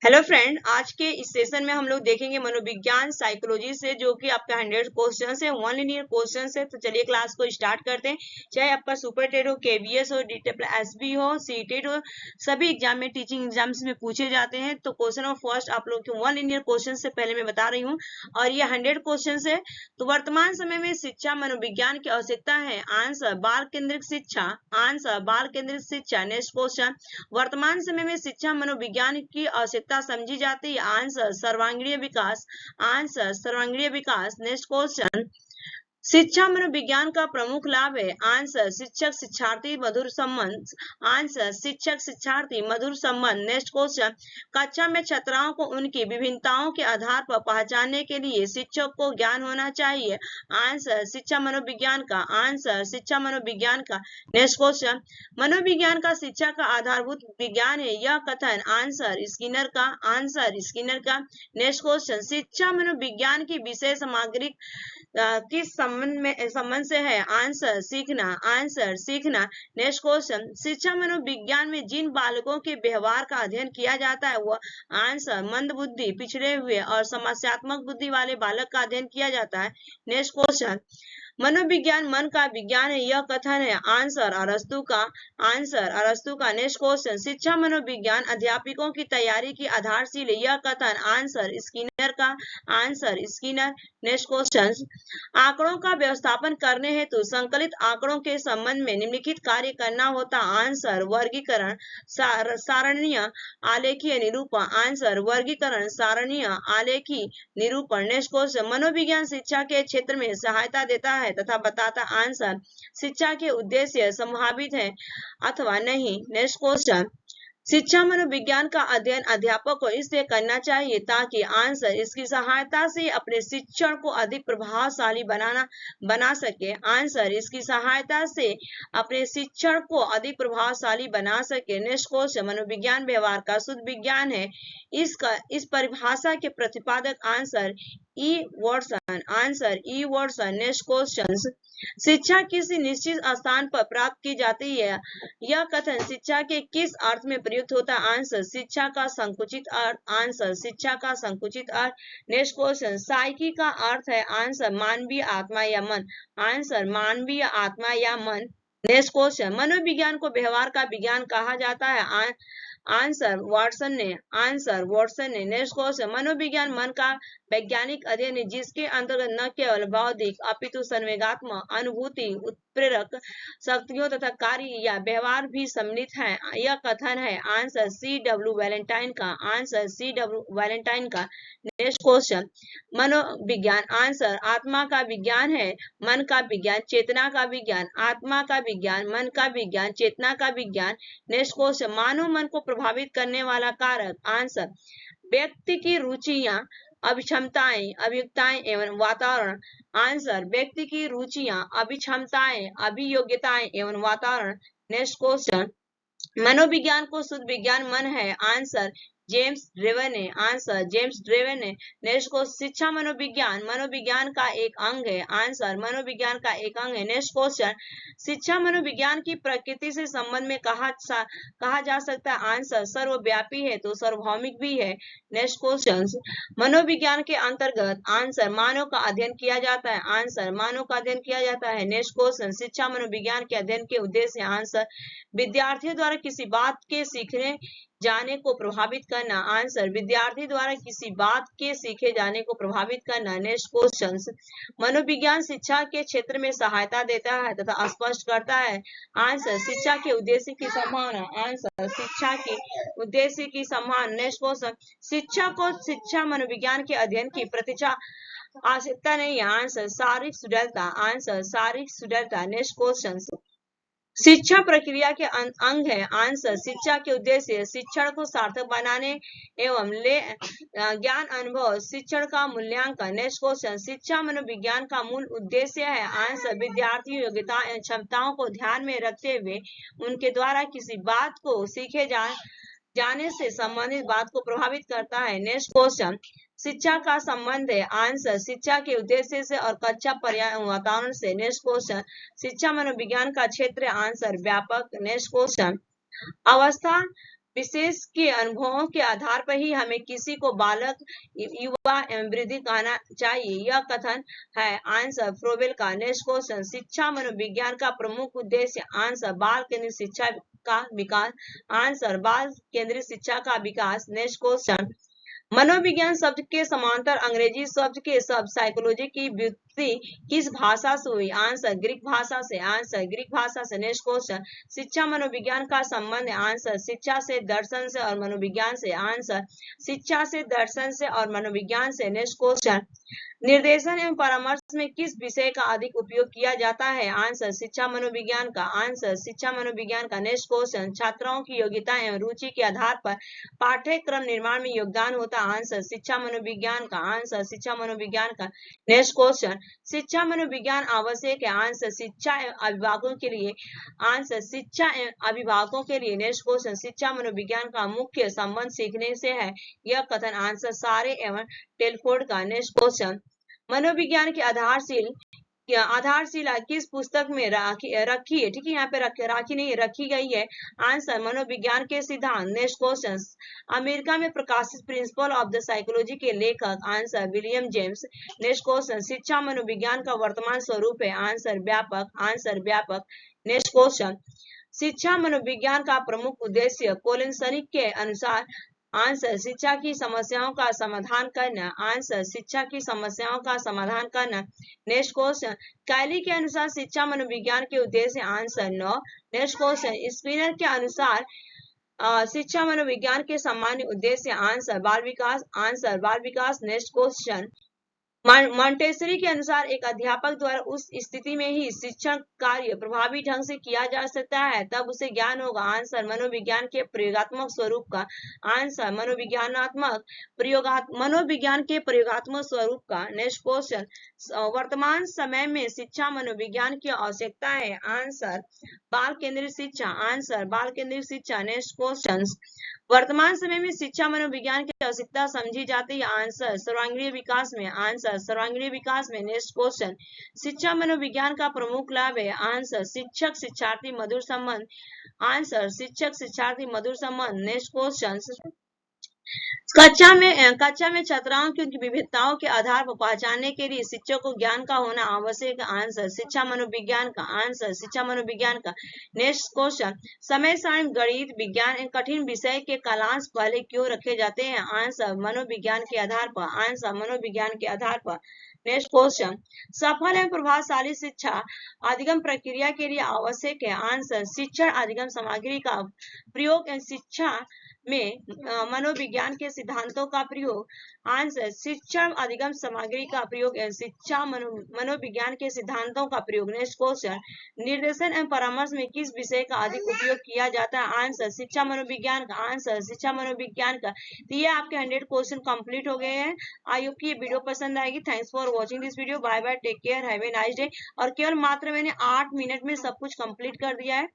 Hello friend, आज के इस सेशन में हम लोग देखेंगे मनोविज्ञान साइकोलॉजी से, जो कि आपका 100 क्वेश्चन है, वन लिनियर क्वेश्चन है। तो चलिए क्लास को स्टार्ट करते हैं। चाहे आपका सुपर टेट हो, केवीएस हो, डीटेल एसबी हो, सीटेट हो, सभी एग्जाम में, टीचिंग एग्जाम्स में पूछे जाते हैं। तो क्वेश्चन ऑफ फर्स्ट आप लोग के वन लिनियर क्वेश्चन से पहले मैं बता रही हूँ, और ये 100 क्वेश्चन है। तो वर्तमान समय में शिक्षा मनोविज्ञान की आवश्यकता है। आंसर बाल केंद्रित शिक्षा। आंसर बाल केंद्रित शिक्षा। नेक्स्ट क्वेश्चन, वर्तमान समय में शिक्षा मनोविज्ञान की आवश्यकता समझी जाती है। आंसर सर्वांगीण विकास। आंसर सर्वांगीण विकास। नेक्स्ट क्वेश्चन, शिक्षा मनोविज्ञान का प्रमुख लाभ है। आंसर शिक्षक शिक्षार्थी मधुर संबंध। आंसर शिक्षक शिक्षार्थी मधुर संबंध। नेक्स्ट क्वेश्चन, कक्षा में छात्राओं को उनकी विभिन्नताओं के आधार पर पहचानने के लिए शिक्षक को ज्ञान होना चाहिए। आंसर शिक्षा मनोविज्ञान का। आंसर शिक्षा मनोविज्ञान का। नेक्स्ट क्वेश्चन, मनोविज्ञान का शिक्षा का आधारभूत विज्ञान है, यह कथन। आंसर स्किनर का। आंसर स्किनर का। नेक्स्ट क्वेश्चन, शिक्षा मनोविज्ञान की विषय सामग्री किस संबंध से है। आंसर सीखना। आंसर सीखना। नेक्स्ट क्वेश्चन, शिक्षा मनोविज्ञान में जिन बालकों के व्यवहार का अध्ययन किया जाता है वह। आंसर मंद बुद्धि, पिछड़े हुए और समस्यात्मक बुद्धि वाले बालक का अध्ययन किया जाता है। नेक्स्ट क्वेश्चन, मनोविज्ञान मन का विज्ञान है, यह कथन है। आंसर अरस्तु का। आंसर अरस्तु का। नेक्स्ट क्वेश्चन, शिक्षा मनोविज्ञान अध्यापकों की तैयारी की आधारशिल है, यह कथन। आंसर स्किनर का। Answer Skinner. नेक्स्ट क्वेश्चन, आंकड़ों का व्यवस्थापन करने हेतु संकलित आंकड़ों के संबंध में निम्नलिखित कार्य करना होता। आंसर वर्गीकरण, सारणीय, आलेखीय निरूपण। आंसर वर्गीकरण, सारणीय, आलेखी निरूपण। नेक्स्ट क्वेश्चन, मनोविज्ञान शिक्षा के क्षेत्र में सहायता देता है तथा बताता। आंसर शिक्षा के उद्देश्य संभावित है अथवा नहीं। नेक्स्ट क्वेश्चन, शिक्षा मनोविज्ञान का अध्ययन अध्यापक को इसलिए करना चाहिए ताकि। आंसर इसकी सहायता से अपने शिक्षण को अधिक प्रभावशाली बना सके। आंसर इसकी सहायता से अपने शिक्षण को अधिक प्रभावशाली बना सके। नेक्स्ट क्वेश्चन, मनोविज्ञान व्यवहार का शुद्ध विज्ञान है, इस परिभाषा के प्रतिपादक। आंसर ई वॉटसन। आंसर ई वॉटसन। नेक्स्ट क्वेश्चन, शिक्षा किसी निश्चित स्थान पर प्राप्त की जाती है, यह कथन शिक्षा के किस अर्थ में प्रयुक्त होता है। आंसर शिक्षा का संकुचित अर्थ। आंसर शिक्षा का संकुचित अर्थ। नेक्स्ट क्वेश्चन, साइकी का अर्थ है। आंसर मानवीय आत्मा या मन। आंसर मानवीय आत्मा या मन। नेक्स्ट क्वेश्चन, मनोविज्ञान को व्यवहार का विज्ञान कहा जाता है। आंसर वाटसन ने। आंसर वाटसन ने। नेक्स्ट क्वेश्चन, मनोविज्ञान मन का वैज्ञानिक अध्ययन है जिसके अंतर्गत न केवल बौद्धिक अपितु संवेगात्मक, अनुभूति, उत्प्रेरक शक्तियों तथा कार्य या व्यवहार भी सम्मिलित है, यह कथन है। आंसर सी डब्ल्यू वैलेंटाइन का। आंसर सी डब्ल्यू वैलेंटाइन का। नेक्स्ट क्वेश्चन, मनोविज्ञान। आंसर आत्मा का विज्ञान है, मन का विज्ञान, चेतना का विज्ञान। आत्मा का विज्ञान, मन का विज्ञान, चेतना का विज्ञान। नेक्स्ट क्वेश्चन, मानव मन को प्रभावित करने वाला कारक। आंसर व्यक्ति की रुचियां, अभिक्षमताएं, अभियोग्यताएं एवं वातावरण। आंसर व्यक्ति की रुचियां, अभिक्षमताएं, अभियोग्यताएं एवं वातावरण। नेक्स्ट क्वेश्चन, मनोविज्ञान को शुद्ध विज्ञान मन है। आंसर जेम्स ड्रेवर ने। आंसर जेम्स ड्रेवर ने। नेक्स्ट को, शिक्षा मनोविज्ञान मनोविज्ञान का एक अंग है। आंसर मनोविज्ञान का एक अंग है। नेक्स्ट क्वेश्चन, शिक्षा मनोविज्ञान की प्रकृति से संबंध में कहा जा सकता है। आंसर सर्वव्यापी है तो सार्वभौमिक भी है। नेक्स्ट क्वेश्चन, मनोविज्ञान के अंतर्गत। आंसर मानव का अध्ययन किया जाता है। आंसर मानव का अध्ययन किया जाता है। नेक्स्ट क्वेश्चन, शिक्षा मनोविज्ञान के अध्ययन के उद्देश्य। आंसर विद्यार्थियों द्वारा किसी बात के सीखने जाने को प्रभावित करना। आंसर विद्यार्थी द्वारा किसी बात के सीखे जाने को प्रभावित करना। नेक्स्ट क्वेश्चन, मनोविज्ञान शिक्षा के क्षेत्र में सहायता देता है तथा स्पष्ट करता है। आंसर शिक्षा के उद्देश्य की संभावना। आंसर शिक्षा के उद्देश्य की संभावना। नेक्स्ट क्वेश्चन, शिक्षा को शिक्षा मनोविज्ञान के अध्ययन की प्रतीक्षा आवश्यकता नहीं है। आंसर शारीरिक सुदृढ़ता। आंसर शारीरिक सुदृढ़ता। नेक्स्ट क्वेश्चन, शिक्षा प्रक्रिया के अंग है। आंसर शिक्षा के उद्देश्य शिक्षण को सार्थक बनाने एवं ज्ञान अनुभव शिक्षण का मूल्यांकन। नेक्स्ट क्वेश्चन, शिक्षा मनोविज्ञान का मूल उद्देश्य है। आंसर विद्यार्थी योग्यता एवं क्षमताओं को ध्यान में रखते हुए उनके द्वारा किसी बात को सीखे जाने से संबंधित बात को प्रभावित करता है। नेक्स्ट क्वेश्चन, शिक्षा का संबंध है। आंसर शिक्षा के उद्देश्य से और कक्षा पर्यावरण वातावरण से। नेक्स्ट क्वेश्चन, शिक्षा मनोविज्ञान का क्षेत्र। आंसर व्यापक। नेक्स्ट क्वेश्चन, अवस्था विशेष के अनुभवों के आधार पर ही हमें किसी को बालक, युवा एवं वृद्धि कहना चाहिए। यह कथन है आंसर फ्रोबेल का। नेक्स्ट क्वेश्चन, शिक्षा मनोविज्ञान का प्रमुख उद्देश्य। आंसर बाल केंद्रित शिक्षा का विकास। आंसर बाल केंद्रित शिक्षा का विकास। नेक्स्ट क्वेश्चन, मनोविज्ञान शब्द के समांतर अंग्रेजी शब्द के शब्द साइकोलॉजी की व्युत्पत्ति किस भाषा से हुई। आंसर ग्रीक भाषा से। आंसर ग्रीक भाषा से। नेक्स्ट क्वेश्चन, शिक्षा मनोविज्ञान का संबंध। आंसर शिक्षा से, दर्शन से और मनोविज्ञान से। आंसर शिक्षा से, दर्शन से और मनोविज्ञान से। नेक्स्ट क्वेश्चन, निर्देशन एवं परामर्श में किस विषय का अधिक उपयोग किया जाता है। आंसर शिक्षा मनोविज्ञान का। आंसर शिक्षा मनोविज्ञान का। नेक्स्ट क्वेश्चन, छात्राओं की योग्यता एवं रुचि के आधार पर पाठ्यक्रम निर्माण में योगदान होता है। आंसर शिक्षा मनोविज्ञान का। आंसर शिक्षा मनोविज्ञान का। नेक्स्ट क्वेश्चन, शिक्षा मनोविज्ञान आवश्यक है। आंसर शिक्षा अभिभावकों के लिए। आंसर शिक्षा अभिभावकों के लिए। नेक्स्ट क्वेश्चन, शिक्षा मनोविज्ञान का मुख्य संबंध सीखने से है। यह कथन आंसर सारे एवं टेलफोर्ड का। नेक्स्ट क्वेश्चन, मनोविज्ञान की आधारशिला किस पुस्तक में रखी है। ठीक है, यहाँ पे राखी नहीं रखी गई है। आंसर मनोविज्ञान के सिद्धांत। नेक्स्ट क्वेश्चन, अमेरिका में प्रकाशित प्रिंसिपल ऑफ द साइकोलॉजी के लेखक। Answer William James. Next question, शिक्षा मनोविज्ञान का वर्तमान स्वरूप है। आंसर व्यापक। आंसर व्यापक। नेक्स्ट क्वेश्चन, शिक्षा मनोविज्ञान का प्रमुख उद्देश्य कोलेंसनिक के अनुसार। आंसर शिक्षा की समस्याओं का समाधान करना। आंसर शिक्षा की समस्याओं का समाधान करना। नेक्स्ट क्वेश्चन, कैली के अनुसार शिक्षा मनोविज्ञान के उद्देश्य। आंसर 9। नेक्स्ट क्वेश्चन, स्पिनर के अनुसार शिक्षा मनोविज्ञान के सामान्य उद्देश्य। आंसर बाल विकास। आंसर बाल विकास। नेक्स्ट क्वेश्चन, मॉन्टेसरी के अनुसार एक अध्यापक द्वारा उस स्थिति में ही शिक्षण कार्य प्रभावी ढंग से किया जा सकता है तब उसे ज्ञान होगा। आंसर मनोविज्ञान के प्रयोगात्मक स्वरूप का। आंसर मनोविज्ञान के प्रयोगात्मक स्वरूप का। नेक्स्ट क्वेश्चन, वर्तमान समय में शिक्षा मनोविज्ञान की आवश्यकता है। आंसर बाल केंद्रित शिक्षा। आंसर बाल केंद्रित शिक्षा। नेक्स्ट क्वेश्चन, वर्तमान समय में शिक्षा मनोविज्ञान की आवश्यकता समझी जाती है। आंसर सर्वांगीण विकास में। आंसर सर्वांगीण विकास में। नेक्स्ट क्वेश्चन, शिक्षा मनोविज्ञान का प्रमुख लाभ है। आंसर शिक्षक शिक्षार्थी मधुर संबंध। आंसर शिक्षक शिक्षार्थी मधुर संबंध। नेक्स्ट क्वेश्चन, कक्षा में छात्राओं की उनकी विविधताओं के आधार पर पहचानने के लिए शिक्षक को ज्ञान का होना आवश्यक है। आंसर शिक्षा मनोविज्ञान का। आंसर शिक्षा मनोविज्ञान का। नेक्स्ट क्वेश्चन, समय सारणी गणित विज्ञान एवं कठिन विषय के कालांश पहले क्यों रखे जाते हैं। आंसर मनोविज्ञान के आधार पर। आंसर मनोविज्ञान के आधार पर। नेक्स्ट क्वेश्चन, सफल एवं प्रभावशाली शिक्षा अधिगम प्रक्रिया के लिए आवश्यक है। आंसर शिक्षण अधिगम सामग्री का प्रयोग एवं शिक्षा में मनोविज्ञान के सिद्धांतों का प्रयोग। आंसर शिक्षण अधिगम सामग्री का प्रयोग एवं शिक्षा मनोविज्ञान के सिद्धांतों का प्रयोग। नेक्स्ट क्वेश्चन, निर्देशन एवं परामर्श में किस विषय का अधिक उपयोग किया जाता है। आंसर शिक्षा मनोविज्ञान का। आंसर शिक्षा मनोविज्ञान का। तो ये आपके 100 क्वेश्चन कंप्लीट हो गए हैं। आई होप कि ये वीडियो पसंद आएगी। Thanks for watching this video. Bye bye, take care, have a nice day. और केवल मात्र मैंने 8 मिनट में सब कुछ कंप्लीट कर दिया है।